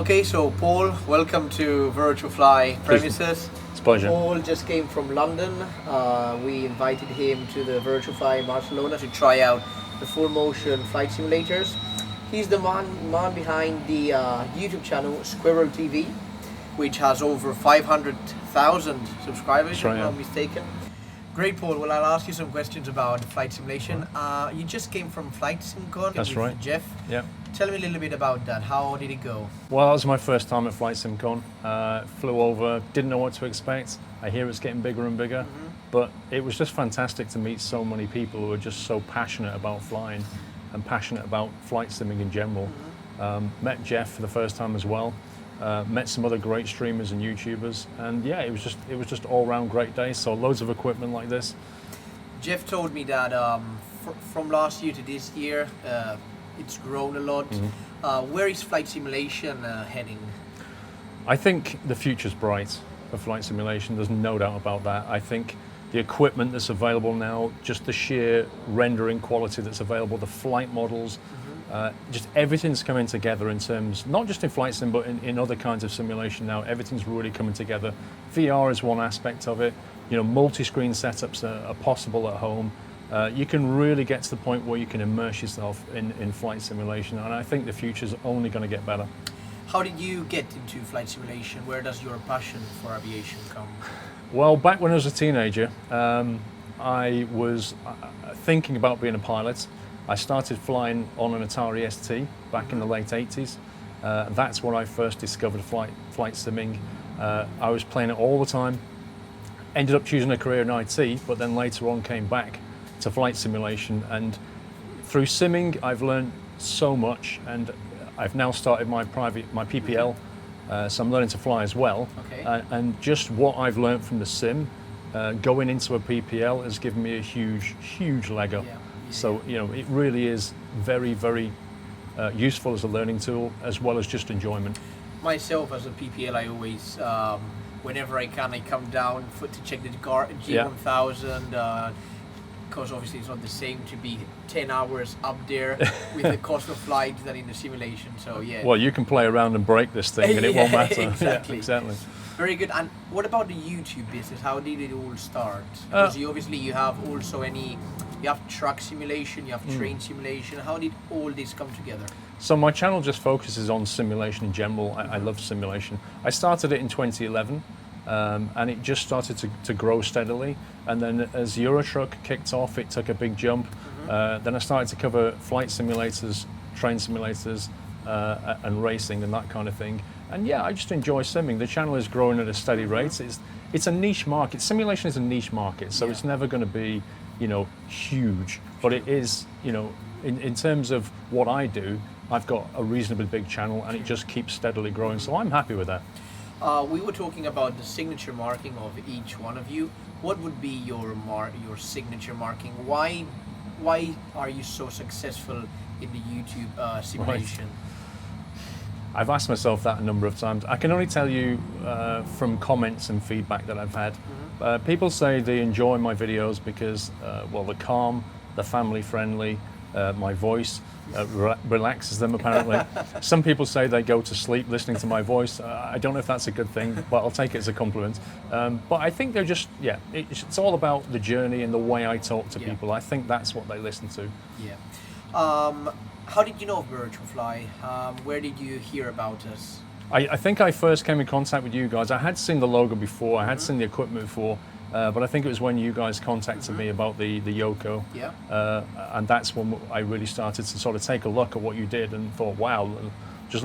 Okay, so Paul, welcome to Virtual Fly premises. It's a pleasure. Paul just came from London. We invited him to the Virtual Fly Barcelona to try out the full motion flight simulators. He's the man behind the YouTube channel Squirrel TV, which has over 500,000 subscribers, if I'm not mistaken. Great, Paul. Well, I'll ask you some questions about flight simulation. You just came from Flight SimCon with Jeff. Yeah. Tell me a little bit about that. How did it go? Well, that was my first time at Flight SimCon. Flew over, didn't know what to expect. I hear it's getting bigger and bigger, but it was just fantastic to meet so many people who are just so passionate about flying and passionate about flight simming in general. Met Jeff for the first time as well. Met some other great streamers and YouTubers, and yeah, it was just all round great day. So loads of equipment like this. Jeff told me that from last year to this year, it's grown a lot. Where is flight simulation heading? I think the future's bright for flight simulation. There's no doubt about that. I think the equipment that's available now, just the sheer rendering quality that's available, the flight models. Just everything's coming together in terms, not just in flight sim, but in other kinds of simulation now. Everything's really coming together. VR is one aspect of it. You know, multi-screen setups are possible at home. You can really get to the point where you can immerse yourself in flight simulation, and I think the future's only going to get better. How did you get into flight simulation? Where does your passion for aviation come? Well, back when I was a teenager, I was thinking about being a pilot. I started flying on an Atari ST back in the late 80s. That's where I first discovered flight simming. I was playing it all the time. Ended up choosing a career in IT, but then later on came back to flight simulation. And through simming, I've learned so much, and I've now started my PPL, so I'm learning to fly as well. Okay. And just what I've learned from the sim, going into a PPL has given me a huge leg up. Yeah. So, you know, it really is very, very useful as a learning tool, as well as just enjoyment. Myself, as a PPL, I always, whenever I can, I come down to check the G1000, because obviously it's not the same to be 10 hours up there with the cost of flight than in the simulation, so yeah. Well, you can play around and break this thing and it won't matter. Exactly. Yeah, exactly. Very good. And what about the YouTube business? How did it all start? Because you have also you have truck simulation, you have train simulation. How did all this come together? So my channel just focuses on simulation in general. I love simulation. I started it in 2011, and it just started to grow steadily. And then as Eurotruck kicked off, it took a big jump. Then I started to cover flight simulators, train simulators, and racing and that kind of thing. And yeah, I just enjoy simming. The channel is growing at a steady rate. It's a niche market. Simulation is a niche market, so it's never going to be, you know, huge. But it is, you know, in terms of what I do, I've got a reasonably big channel, and it just keeps steadily growing. So I'm happy with that. We were talking about the signature marking of each one of you. What would be your signature marking? Why are you so successful in the YouTube simulation? Right. I've asked myself that a number of times. I can only tell you from comments and feedback that I've had. People say they enjoy my videos because, well, they're calm, they're family friendly, my voice relaxes them apparently. Some people say they go to sleep listening to my voice. I don't know if that's a good thing, but I'll take it as a compliment. But I think they're just, it's all about the journey and the way I talk to people. I think that's what they listen to. Yeah. How did you know of Virtual Fly? Where did you hear about us? I think I first came in contact with you guys. I had seen the logo before, I had seen the equipment before, but I think it was when you guys contacted me about the Yoko. Yeah. And that's when I really started to sort of take a look at what you did and thought, wow, just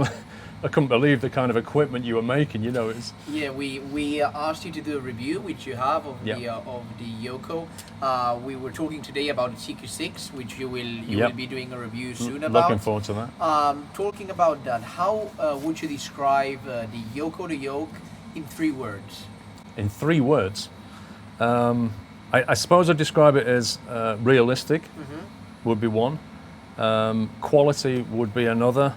I couldn't believe the kind of equipment you were making, you know. Yeah, we asked you to do a review, which you have, of the Yoko. We were talking today about the CQ6, which you will be doing a review soon about. Looking forward to that. Talking about that, how would you describe the Yoko to Yoke in 3 words? In 3 words? I suppose I'd describe it as realistic would be one. Quality would be another.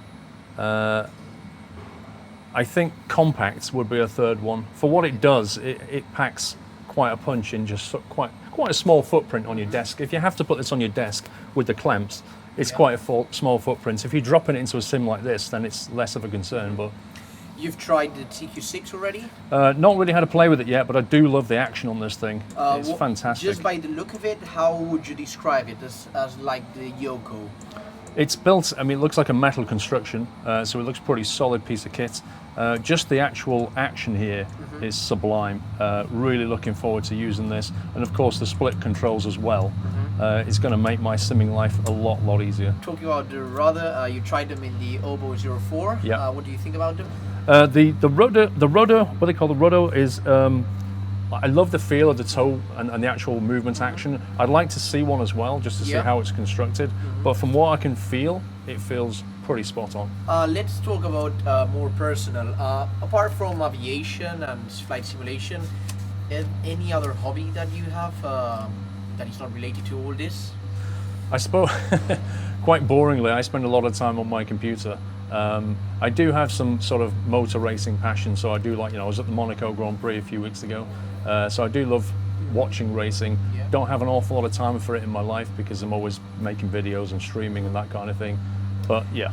I think compact would be a third one. For what it does, it packs quite a punch in just quite a small footprint on your desk. If you have to put this on your desk with the clamps, it's quite a small footprint. If you're dropping it into a sim like this, then it's less of a concern. But You've tried the TQ6 already? Not really had to play with it yet, but I do love the action on this thing. It's fantastic. Just by the look of it, how would you describe it as like the Yoko? It's built, I mean, it looks like a metal construction, so it looks a pretty solid piece of kit. Just the actual action here is sublime. Really looking forward to using this. And of course the split controls as well. It's going to make my simming life a lot easier. Talking about the rudder, you tried them in the Obo 04. Yeah. What do you think about them? The rudder, what they call the rudder is, I love the feel of the toe and the actual movement action. I'd like to see one as well, just to see how it's constructed. But from what I can feel, it feels pretty spot on. Let's talk about more personal. Apart from aviation and flight simulation, any other hobby that you have that is not related to all this? I suppose, quite boringly, I spend a lot of time on my computer. I do have some sort of motor racing passion, so I do like, I was at the Monaco Grand Prix a few weeks ago, so I do love watching racing. Don't have an awful lot of time for it in my life because I'm always making videos and streaming and that kind of thing, but yeah.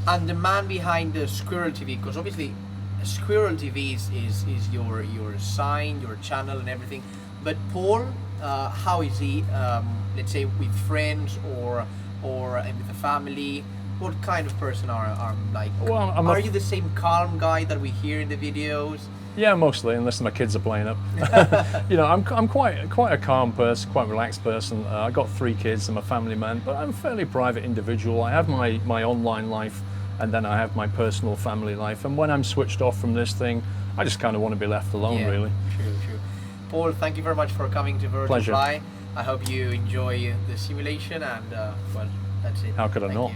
And the man behind the Squirrel TV, because obviously Squirrel TV is your sign, your channel and everything, but Paul, how is he, let's say with friends or with the family? What kind of person are like? Well, are you the same calm guy that we hear in the videos? Yeah, mostly, unless my kids are playing up. I'm quite a calm person, quite a relaxed person. I got 3 kids, I'm a family man, but I'm a fairly private individual. I have my online life, and then I have my personal family life. And when I'm switched off from this thing, I just kind of want to be left alone, really. True. Paul, thank you very much for coming to Virtual Fly. I hope you enjoy the simulation, and well, that's it. How could I not?